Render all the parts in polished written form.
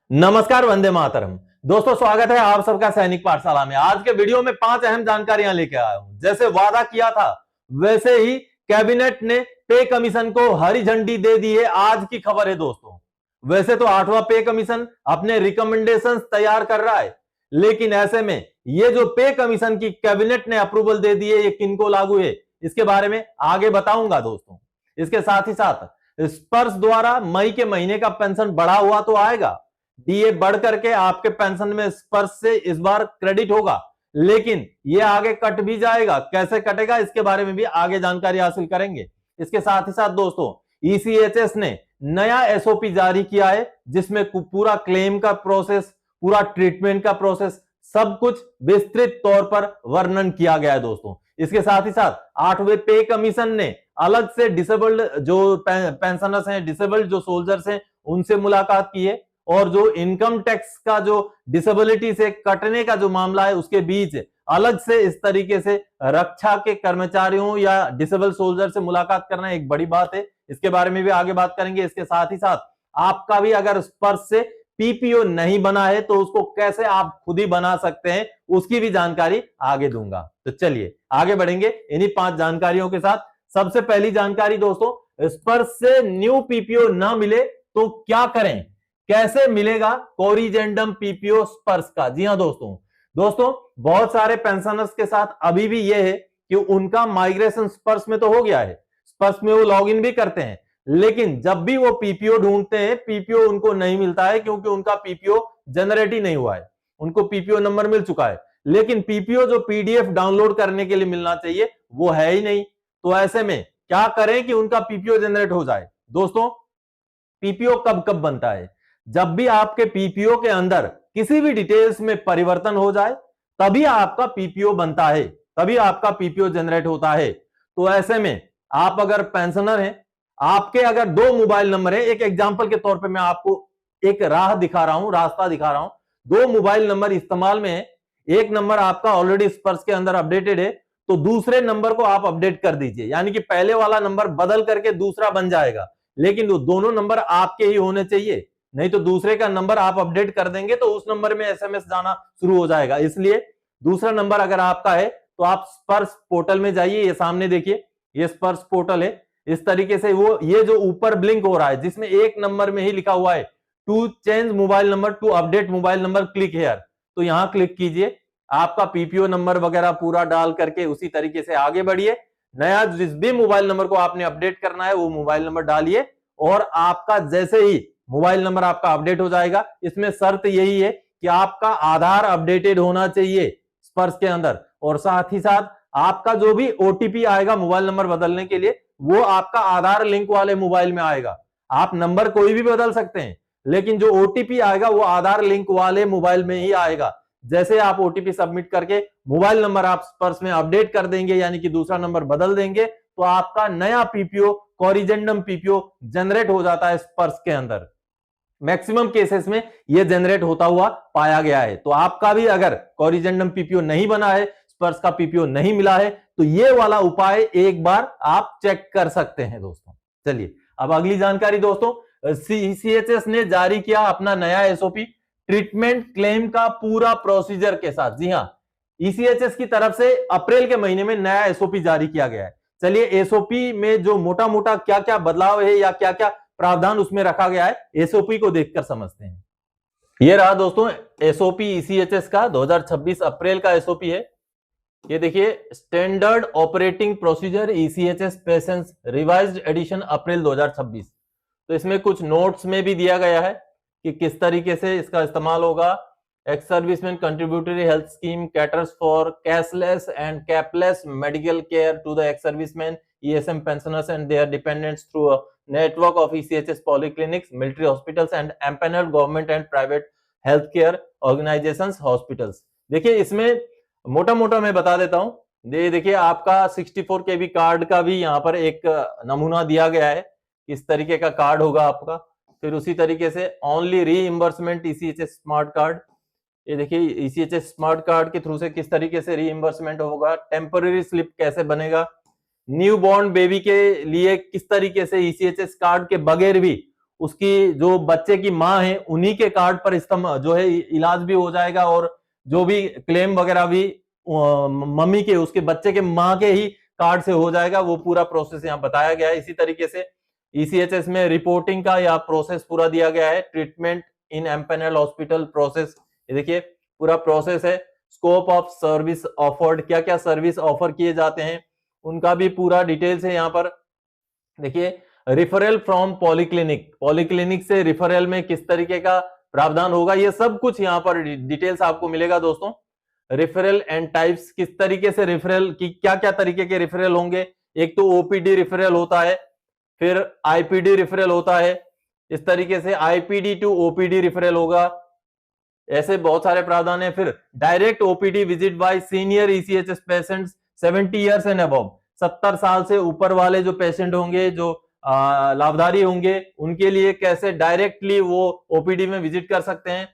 नमस्कार, वंदे मातरम। दोस्तों, स्वागत है आप सबका सैनिक पाठशाला में। आज के वीडियो में 5 अहम जानकारियां लेके आया हूं। जैसे वादा किया था वैसे ही कैबिनेट ने पे कमीशन को हरी झंडी दे दी है। आज की खबर है दोस्तों। वैसे तो 8वां पे कमीशन अपने रिकमेंडेशंस तैयार कर रहा है, लेकिन ऐसे में ये जो पे कमीशन की कैबिनेट ने अप्रूवल दे दी है, ये किनको लागू है इसके बारे में आगे बताऊंगा दोस्तों। इसके साथ ही साथ स्पर्श द्वारा मई के महीने का पेंशन बढ़ा हुआ तो आएगा। डीए बढ़ करके आपके पेंशन में स्पर्श से इस बार क्रेडिट होगा, लेकिन ये आगे कट भी जाएगा। कैसे कटेगा इसके बारे में भी आगे जानकारी हासिल करेंगे। इसके साथ ही साथ दोस्तों, ईसीएचएस ने नया एसओपी जारी किया है, जिसमें पूरा क्लेम का प्रोसेस, पूरा ट्रीटमेंट का प्रोसेस, सब कुछ विस्तृत तौर पर वर्णन किया गया है दोस्तों। इसके साथ ही साथ 8वें पे कमीशन ने अलग से डिसेबल्ड जो पेंशनर्स हैं, डिसेबल्ड जो सोल्जर्स हैं, उनसे मुलाकात की है, और जो इनकम टैक्स का जो डिसेबिलिटी से कटने का जो मामला है उसके बीच अलग से इस तरीके से रक्षा के कर्मचारियों या डिसेबल सोल्जर से मुलाकात करना एक बड़ी बात है। इसके बारे में भी आगे बात करेंगे। इसके साथ ही साथ आपका भी अगर स्पर्श से पीपीओ नहीं बना है तो उसको कैसे आप खुद ही बना सकते हैं, उसकी भी जानकारी आगे दूंगा। तो चलिए आगे बढ़ेंगे इन्हीं 5 जानकारियों के साथ। सबसे पहली जानकारी दोस्तों, स्पर्श से न्यू पीपीओ ना मिले तो क्या करें, कैसे मिलेगा कोरिजेंडम पीपीओ स्पर्श का। जी हां दोस्तों बहुत सारे पेंशनर्स के साथ अभी भी यह है कि उनका माइग्रेशन स्पर्श में तो हो गया है, स्पर्श में वो लॉगिन भी करते हैं, लेकिन जब भी वो पीपीओ ढूंढते हैं पीपीओ उनको नहीं मिलता है, क्योंकि उनका पीपीओ जनरेट ही नहीं हुआ है। उनको पीपीओ नंबर मिल चुका है, लेकिन पीपीओ जो पीडीएफ डाउनलोड करने के लिए मिलना चाहिए वो है ही नहीं। तो ऐसे में क्या करें कि उनका पीपीओ जनरेट हो जाए। दोस्तों, पीपीओ कब कब बनता है? जब भी आपके पीपीओ के अंदर किसी भी डिटेल्स में परिवर्तन हो जाए तभी आपका पीपीओ बनता है, तभी आपका पीपीओ जनरेट होता है। तो ऐसे में आप अगर पेंशनर हैं, आपके अगर 2 मोबाइल नंबर है, एक एग्जांपल के तौर पे मैं आपको एक राह दिखा रहा हूं, रास्ता दिखा रहा हूं। 2 मोबाइल नंबर इस्तेमाल में है, एक नंबर आपका ऑलरेडी स्पर्श के अंदर अपडेटेड है, तो दूसरे नंबर को आप अपडेट कर दीजिए, यानी कि पहले वाला नंबर बदल करके दूसरा बन जाएगा, लेकिन वो दोनों नंबर आपके ही होने चाहिए। नहीं तो दूसरे का नंबर आप अपडेट कर देंगे तो उस नंबर में एसएमएस जाना शुरू हो जाएगा। इसलिए दूसरा नंबर अगर आपका है तो आप स्पर्श पोर्टल में जाइए। ये सामने देखिए, ये स्पर्श पोर्टल है। इस तरीके से वो ये जो ऊपर ब्लिंक हो रहा है जिसमें एक नंबर में ही लिखा हुआ है to change mobile number, to update mobile number, click here, तो यहां क्लिक कीजिए। आपका पीपीओ नंबर वगैरह पूरा डाल करके उसी तरीके से आगे बढ़िए। नया जिस भी मोबाइल नंबर को आपने अपडेट करना है वो मोबाइल नंबर डालिए, और आपका जैसे ही मोबाइल नंबर आपका अपडेट हो जाएगा। इसमें शर्त यही है कि आपका आधार अपडेटेड होना चाहिए स्पर्श के अंदर, और साथ ही साथ आपका जो भी ओटीपी आएगा मोबाइल नंबर बदलने के लिए वो आपका आधार लिंक वाले मोबाइल में आएगा। आप नंबर कोई भी बदल सकते हैं, लेकिन जो ओटीपी आएगा वो आधार लिंक वाले मोबाइल में ही आएगा। जैसे आप ओटीपी सबमिट करके मोबाइल नंबर आप स्पर्श में अपडेट कर देंगे, यानी कि दूसरा नंबर बदल देंगे, तो आपका नया पीपीओ कोरिजेंडम पीपीओ जनरेट हो जाता है स्पर्श के अंदर। मैक्सिमम केसेस में यह जनरेट होता हुआ पाया गया है। तो आपका भी अगर कोरिजेंडम पीपीओ नहीं बना है, स्पर्श का पीपीओ नहीं मिला है, तो ये वाला उपाय एक बार आप चेक कर सकते हैं दोस्तों। चलिए अब अगली जानकारी दोस्तों, सीसीएचएस ने जारी किया अपना नया एसओपी ट्रीटमेंट क्लेम का पूरा प्रोसीजर के साथ। जी हां, ईसीएचएस की तरफ से अप्रैल के महीने में नया एसओपी जारी किया गया है। चलिए एसओपी में जो मोटा मोटा क्या क्या बदलाव है या क्या क्या प्रावधान उसमें रखा गया है, एसओपी को देखकर समझते हैं। ये रहा दोस्तों एसओपी ईसीएचएस का 2026 अप्रैल का एसओपी है। ये देखिए, standard operating procedure ECHS patients revised edition April 2026। तो इसमें कुछ नोट्स में भी दिया गया है कि किस तरीके से इसका इस्तेमाल होगा। Ex servicemen contributory health scheme caters for cashless and capless medical care to the ex servicemen ESM pensioners and their dependents through a network of ECHS polyclinics, military hospitals and empaneled government and private healthcare organizations hospitals। देखिए इसमें मोटा मोटा मैं बता देता हूं। ये देखिए आपका 64 KB कार्ड का भी यहाँ पर एक नमूना दिया गया है, इस तरीके का कार्ड होगा आपका। फिर उसी तरीके से only reimbursement ECHS smart card, ये देखिए ECHS स्मार्ट कार्ड के थ्रू से किस तरीके से रीइंबर्समेंट होगा। टेम्पररी स्लिप कैसे बनेगा, न्यू बॉर्न बेबी के लिए किस तरीके से ECHS कार्ड के बगैर भी उसकी जो बच्चे की माँ है उन्हीं के कार्ड पर जो है इलाज भी हो जाएगा, और जो भी क्लेम वगैरह भी मम्मी के, उसके बच्चे के माँ के ही कार्ड से हो जाएगा। वो पूरा प्रोसेस यहाँ बताया गया है। इसी तरीके से ईसीएचएस में रिपोर्टिंग का या प्रोसेस पूरा दिया गया है। ट्रीटमेंट इन एम्पैनल हॉस्पिटल प्रोसेस, ये देखिए पूरा प्रोसेस है। स्कोप ऑफ सर्विस ऑफर्ड, क्या क्या सर्विस ऑफर किए जाते हैं उनका भी पूरा डिटेल्स है यहाँ पर। देखिए रिफरल फ्रॉम पॉलीक्लिनिक, पॉलीक्लिनिक से रिफरल में किस तरीके का प्रावधान होगा, ये सब कुछ यहाँ पर डिटेल्स आपको मिलेगा दोस्तों। रेफरल एंड टाइप्स, किस तरीके से रेफरल की, क्या क्या तरीके के रेफरल होंगे। एक तो ओपीडी रेफरल होता है, फिर आईपीडी रेफरल होता है, इस तरीके से आईपीडी टू ओपीडी रेफरल होगा, ऐसे बहुत सारे प्रावधान है। फिर direct OPD visit bye senior ECHS patients 70 years and above, 70 साल से ऊपर वाले जो पेशेंट होंगे, जो लाभधारी होंगे, उनके लिए कैसे डायरेक्टली वो ओपीडी में विजिट कर सकते हैं।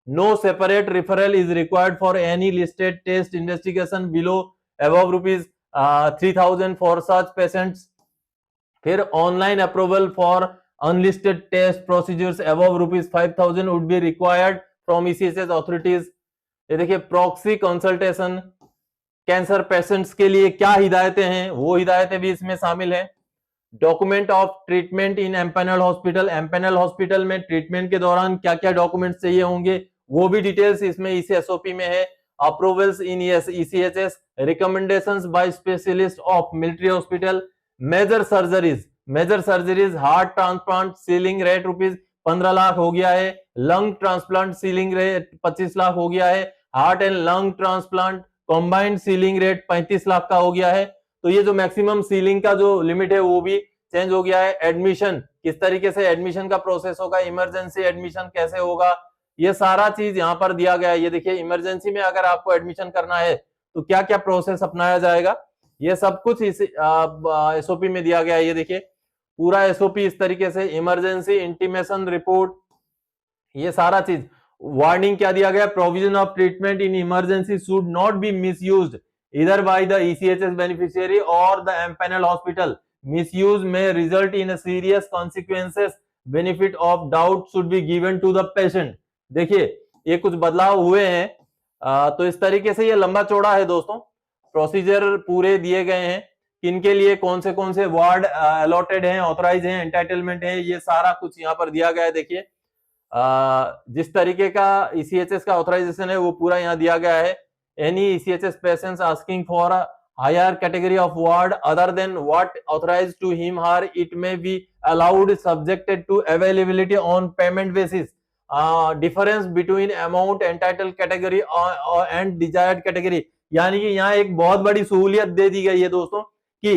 No separate referral is required for any listed test investigation below above ₹3000 for such patients. फिर online approval for unlisted test procedures above ₹5000 would be required from ECHS authorities. ये देखिए proxy consultation, cancer patients के लिए क्या हिदायतें हैं, वो हिदायतें भी इसमें शामिल हैं। Document of treatment in empanel hospital, empanel hospital में ट्रीटमेंट के दौरान क्या क्या डॉक्यूमेंट चाहिए होंगे, वो भी डिटेल्स इसमें इसी एसओपी में है। Approvals in ECHS, recommendations by specialist of military hospital. Major surgeries, major surgeries heart transplant ceiling rate ₹15 lakh हो गया है। Lung transplant ceiling rate 25 lakh हो गया है। Heart and lung transplant combined ceiling rate 35 lakh का हो गया है। तो ये जो मैक्सिमम सीलिंग का जो लिमिट है वो भी चेंज हो गया है। एडमिशन, किस तरीके से एडमिशन का प्रोसेस होगा, इमरजेंसी एडमिशन कैसे होगा, ये सारा चीज यहाँ पर दिया गया है। ये देखिए इमरजेंसी में अगर आपको एडमिशन करना है तो क्या क्या प्रोसेस अपनाया जाएगा, ये सब कुछ इस एसओपी में दिया गया है। ये देखिए पूरा एसओपी इस तरीके से, इमरजेंसी इंटीमेशन रिपोर्ट, ये सारा चीज। वार्निंग क्या दिया गया, provision of treatment in emergency should not be misused either by the ECHS beneficiary or the empanel hospital. Misuse may result in a serious consequences. Benefit of doubt should be given to the patient. देखिए ये कुछ बदलाव हुए हैं, तो इस तरीके से ये लंबा चौड़ा है दोस्तों। प्रोसीजर पूरे दिए गए हैं, किनके लिए कौन से वार्ड अलॉटेड हैं, ऑथराइज हैं, एंटाइटलमेंट है, ये सारा कुछ यहाँ पर दिया गया है। देखिए जिस तरीके का ECHS का ऑथराइजेशन है वो पूरा यहाँ दिया गया है। Any ECHS patients asking for a higher category of ward other than what authorized to him or it may be allowed subjected to availability on payment basis. Difference between amount entitled category and desired category, यानी कि यहाँ एक बहुत बड़ी सहूलियत दे दी गई है दोस्तों कि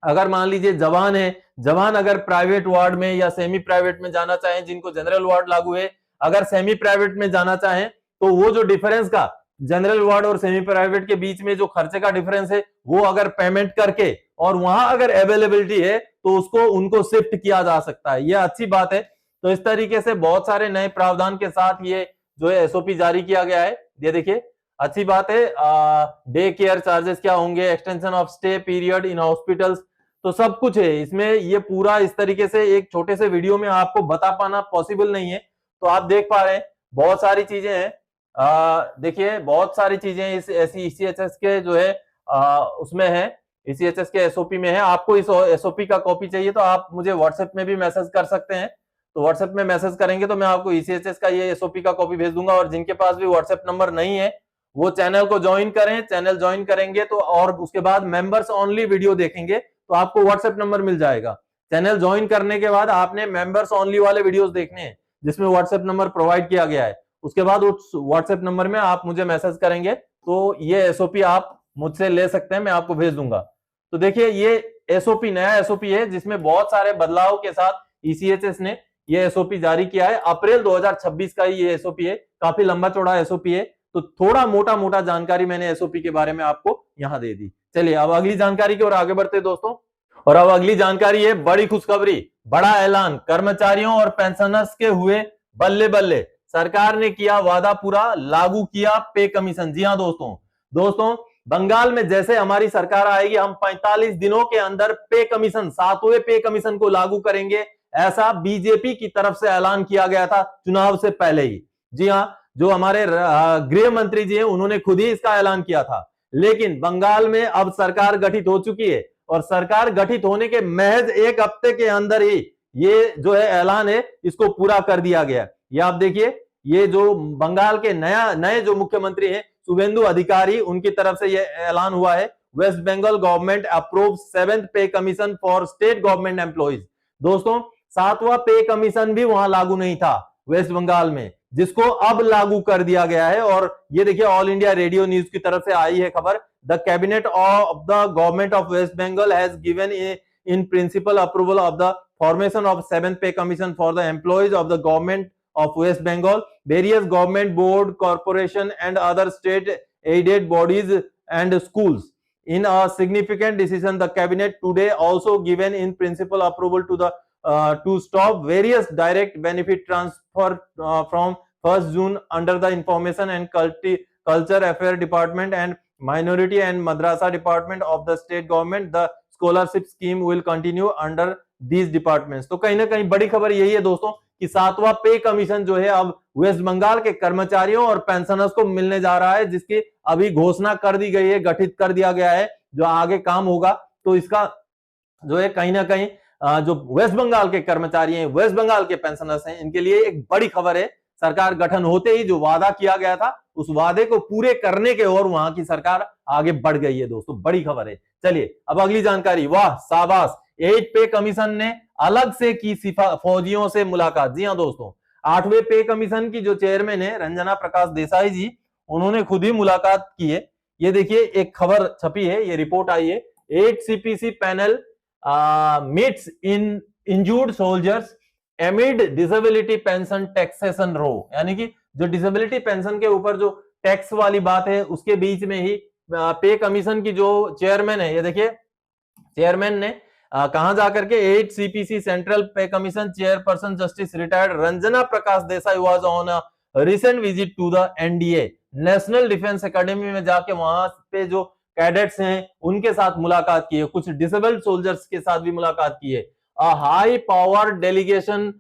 अगर मान लीजिए जवान है, जवान अगर प्राइवेट वार्ड में या सेमी प्राइवेट में जाना चाहें, जिनको जनरल वार्ड लागू है, अगर सेमी प्राइवेट में जाना चाहें तो वो जो डिफरेंस का जनरल वार्ड और सेमी प्राइवेट के बीच में जो खर्चे का डिफरेंस है वो अगर पेमेंट करके और वहां अगर अवेलेबिलिटी है तो उसको उनको शिफ्ट किया जा सकता है। ये अच्छी बात है। तो इस तरीके से बहुत सारे नए प्रावधान के साथ ये जो है एसओपी जारी किया गया है। ये देखिए अच्छी बात है। डे केयर चार्जेस क्या होंगे, extension of stay period in hospitals, तो सब कुछ है इसमें। ये पूरा इस तरीके से एक छोटे से वीडियो में आपको बता पाना पॉसिबल नहीं है, तो आप देख पा रहे हैं बहुत सारी चीजें हैं। देखिए बहुत सारी चीजें इस ऐसी ECHS के जो है उसमें है, ECHS के एसओपी में है। आपको इस एसओपी का कॉपी चाहिए तो आप मुझे व्हाट्सएप में भी मैसेज कर सकते हैं। तो व्हाट्सएप में मैसेज करेंगे तो मैं आपको ECHS का ये एसओपी का कॉपी भेज दूंगा। और जिनके पास भी व्हाट्सएप नंबर नहीं है वो चैनल को ज्वाइन करें। चैनल ज्वाइन करेंगे तो और उसके बाद मेंबर्स ओनली वीडियो देखेंगे तो आपको व्हाट्सएप नंबर मिल जाएगा। चैनल ज्वाइन करने के बाद आपने मेंबर्स ओनली वाले वीडियोस देखने हैं जिसमें व्हाट्सएप नंबर प्रोवाइड किया गया है। उसके बाद उस व्हाट्सएप नंबर में आप मुझे मैसेज करेंगे तो ये एसओपी आप मुझसे ले सकते हैं, मैं आपको भेज दूंगा। तो देखिए ये एसओपी नया एसओपी है जिसमें बहुत सारे बदलाव के साथ ECHS ने ये एसओपी जारी किया है। अप्रैल 2026 का ये एसओपी है, काफी लंबा चौड़ा एसओपी है। तो थोड़ा मोटा जानकारी मैंने एसओपी के बारे में आपको यहां दे दी। चलिए अब अगली जानकारी की ओर आगे बढ़ते दोस्तों। और अब अगली जानकारी है बड़ी खुशखबरी, बड़ा ऐलान, कर्मचारियों और पेंशनर्स के हुए बल्ले बल्ले। सरकार ने किया वादा पूरा, लागू किया पे कमीशन। जी हां दोस्तों बंगाल में जैसे हमारी सरकार आएगी हम 45 दिनों के अंदर पे कमीशन, 7वें पे कमीशन को लागू करेंगे। ऐसा बीजेपी की तरफ से ऐलान किया गया था चुनाव से पहले ही। जी हां, जो हमारे गृह मंत्री जी हैं उन्होंने खुद ही इसका ऐलान किया था। लेकिन बंगाल में अब सरकार गठित हो चुकी है और सरकार गठित होने के महज एक हफ्ते के अंदर ही ये जो है ऐलान है इसको पूरा कर दिया गया। ये आप देखिए, ये जो बंगाल के नए जो मुख्यमंत्री हैं शुभेंदु अधिकारी, उनकी तरफ से ये ऐलान हुआ है, waste Bengal government approve 7th pay commission for state government employees. दोस्तों 7वां पे कमीशन भी वहां लागू नहीं था वेस्ट बंगाल में, जिसको अब लागू कर दिया गया है। और ये देखिए ऑल इंडिया रेडियो न्यूज की तरफ से आई है खबर, the cabinet of the government of West Bengal has given in principle approval of the formation of 7th pay commission for the employees of the government of West Bengal, various government board, corporation and other state aided bodies and schools. In a significant decision, the cabinet today also given in principle approval to the to stop various direct benefit transfer from 1st June under the Information and Culture Affairs Department and Minority and Madrasa Department of the state government. The scholarship scheme will continue under these departments. तो कहीं ना कहीं बड़ी खबर यही है दोस्तों कि 7वां पे कमीशन जो है अब वेस्ट बंगाल के कर्मचारियों और पेंशनर्स को मिलने जा रहा है, जिसकी अभी घोषणा कर दी गई है, गठित कर दिया गया है। जो आगे काम होगा तो इसका जो है कहीं ना कहीं जो वेस्ट बंगाल के कर्मचारी हैं, वेस्ट बंगाल के पेंशनर्स हैं, इनके लिए एक बड़ी खबर है। सरकार गठन होते ही जो वादा किया गया था उस वादे को पूरे करने के और वहां की सरकार आगे बढ़ गई है दोस्तों, बड़ी खबर है। चलिए अब अगली जानकारी, वाह शाबाश, 8 पे कमीशन ने अलग से की फौजियों से मुलाकात। जी हां दोस्तों, 8वें पे कमीशन की जो चेयरमैन है रंजना प्रकाश देसाई जी, उन्होंने खुद ही मुलाकात की है। ये देखिए एक खबर छपी है, ये रिपोर्ट आई है, 8 CPC panel meets in injured soldiers amid disability pension taxation row. यानी कि जो डिसेबिलिटी पेंशन के ऊपर जो टैक्स वाली बात है उसके बीच में ही पे कमीशन की जो चेयरमैन है, ये देखिए चेयरमैन ने कहां जाकर के 8 CPC central pay commission chairperson justice retired Ranjana Prakash Desai was on a recent visit to the NDA national defence academy में जाके वहां पे जो कैडेट्स हैं उनके साथ मुलाकात की है, कुछ डिसेबल्ड सोल्जर्स के साथ भी मुलाकात की है। A high power delegation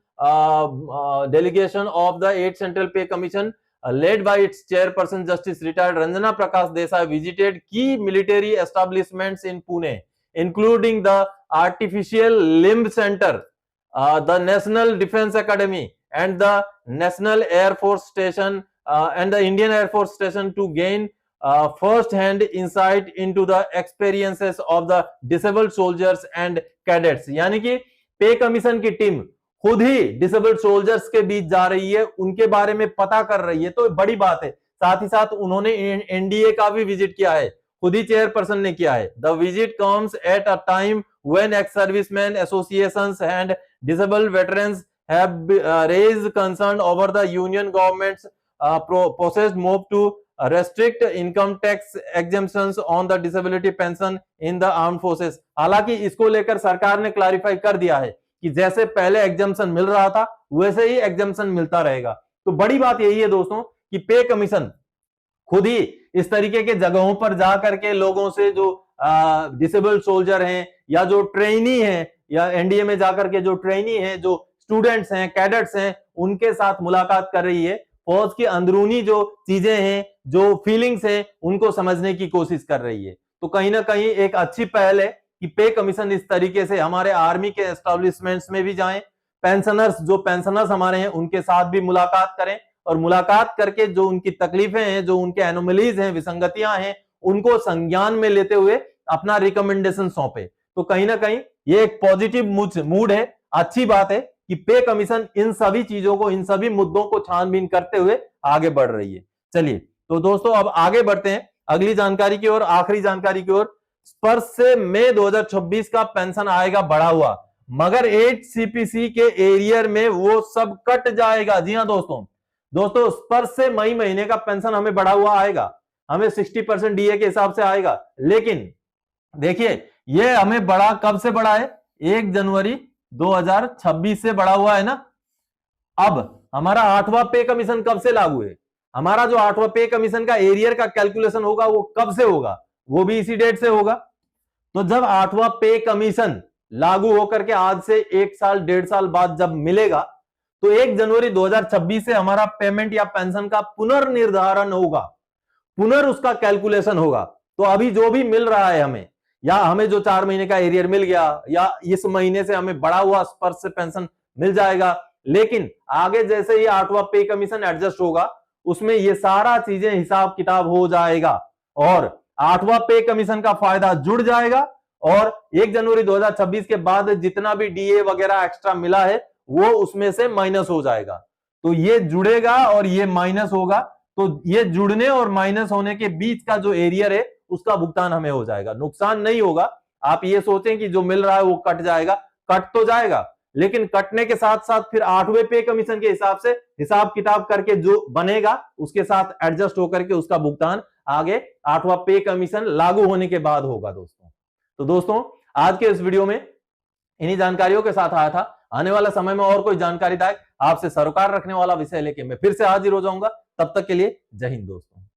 of the 8 central pay commission led by its chairperson Justice retired Ranjana Prakash Desai visited key military establishments in Pune, including the Artificial Limb Center, the National Defense Academy, and the National Air Force Station and the Indian Air Force Station to gain first-hand insight into the experiences of the disabled soldiers and cadets. यानी कि पे commission की team खुद ही disabled soldiers के बीच जा रही है, उनके बारे में पता कर रही है, तो बड़ी बात है। साथ ही साथ उन्होंने एनडीए का भी विजिट किया है, खुद ही चेयरपर्सन ने किया है। The visit comes at a time when ex servicemen associations and disabled veterans have raised concern over the union government's proposed move to restrict income tax exemptions on the disability pension in the armed forces। हालांकि इसको लेकर सरकार ने clarify कर दिया है कि जैसे पहले एग्जम्पशन मिल रहा था वैसे ही एग्जम्पशन मिलता रहेगा। तो बड़ी बात यही है दोस्तों कि पे कमीशन खुद ही इस तरीके के जगहों पर जा करके लोगों से जो डिसेबल्ड सोल्जर हैं या जो ट्रेनी हैं या एनडीए में जाकर के जो ट्रेनी हैं, जो स्टूडेंट्स हैं, कैडेट्स हैं, उनके साथ मुलाकात कर रही है। फौज की अंदरूनी जो चीजें हैं, जो फीलिंग्स हैं, उनको समझने की कोशिश कर रही है। तो कहीं ना कहीं एक अच्छी पहल है कि पे कमीशन इस तरीके से हमारे आर्मी के एस्टेब्लिशमेंट्स में भी जाएं, पेंशनर्स हमारे हैं उनके साथ भी मुलाकात करें और मुलाकात करके जो उनकी तकलीफें हैं, जो उनके एनोमलीज हैं, विसंगतियां हैं, उनको संज्ञान में लेते हुए अपना रिकमेंडेशन सौंपे। तो कहीं ना कहीं ये एक पॉजिटिव मूड है, अच्छी बात है कि पे कमीशन इन सभी चीजों को, इन सभी मुद्दों को छानबीन करते हुए आगे बढ़ रही है। चलिए तो दोस्तों अब आगे बढ़ते हैं अगली जानकारी की ओर, आखिरी जानकारी की ओर। स्पर्श से मई 2026 का पेंशन आएगा बढ़ा हुआ, मगर 8 सीपीसी के एरियर में वो सब कट जाएगा। जी हां दोस्तों स्पर्श से मई महीने का पेंशन हमें बढ़ा हुआ आएगा, हमें 60% डीए के हिसाब से आएगा। लेकिन देखिए ये हमें बढ़ा कब से बढ़ा है, 1 जनवरी 2026 से बढ़ा हुआ है ना। अब हमारा 8वां पे कमीशन कब से लागू है, हमारा जो 8वां पे कमीशन का एरियर का कैलकुलेशन होगा वो कब से होगा, वो भी इसी डेट से होगा। तो जब 8वां पे कमीशन लागू होकर के आज से 1 साल 1.5 साल बाद जब मिलेगा तो 1 जनवरी 2026 से हमारा पेमेंट या पेंशन का पुनर्निर्धारण होगा, उसका कैलकुलेशन होगा। तो अभी जो भी मिल रहा है हमें, या हमें जो 4 महीने का एरियर मिल गया, या इस महीने से हमें बढ़ा हुआ स्पर्श से पेंशन मिल जाएगा, लेकिन आगे जैसे ही 8वां पे कमीशन एडजस्ट होगा उसमें ये सारा चीजें हिसाब किताब हो जाएगा और 8वां पे कमीशन का फायदा जुड़ जाएगा और 1 जनवरी 2026 के बाद जितना भी डीए वगैरह एक्स्ट्रा मिला है वो उसमें से माइनस हो जाएगा। तो ये जुड़ेगा और ये माइनस होगा, तो ये जुड़ने और माइनस होने के बीच का जो एरियर है उसका भुगतान हमें हो जाएगा। नुकसान नहीं होगा। आप ये सोचें कि जो मिल रहा है वो कट जाएगा, कट तो जाएगा, लेकिन कटने के साथ साथ फिर 8वें पे कमीशन के हिसाब से हिसाब किताब करके जो बनेगा उसके साथ एडजस्ट होकर के उसका भुगतान आगे 8वां पे कमीशन लागू होने के बाद होगा दोस्तों। तो दोस्तों आज के इस वीडियो में इन्हीं जानकारियों के साथ आया था। आने वाला समय में और कोई जानकारीदायक आपसे सरोकार रखने वाला विषय लेके मैं फिर से हाजिर हो जाऊंगा। तब तक के लिए जय हिंद दोस्तों।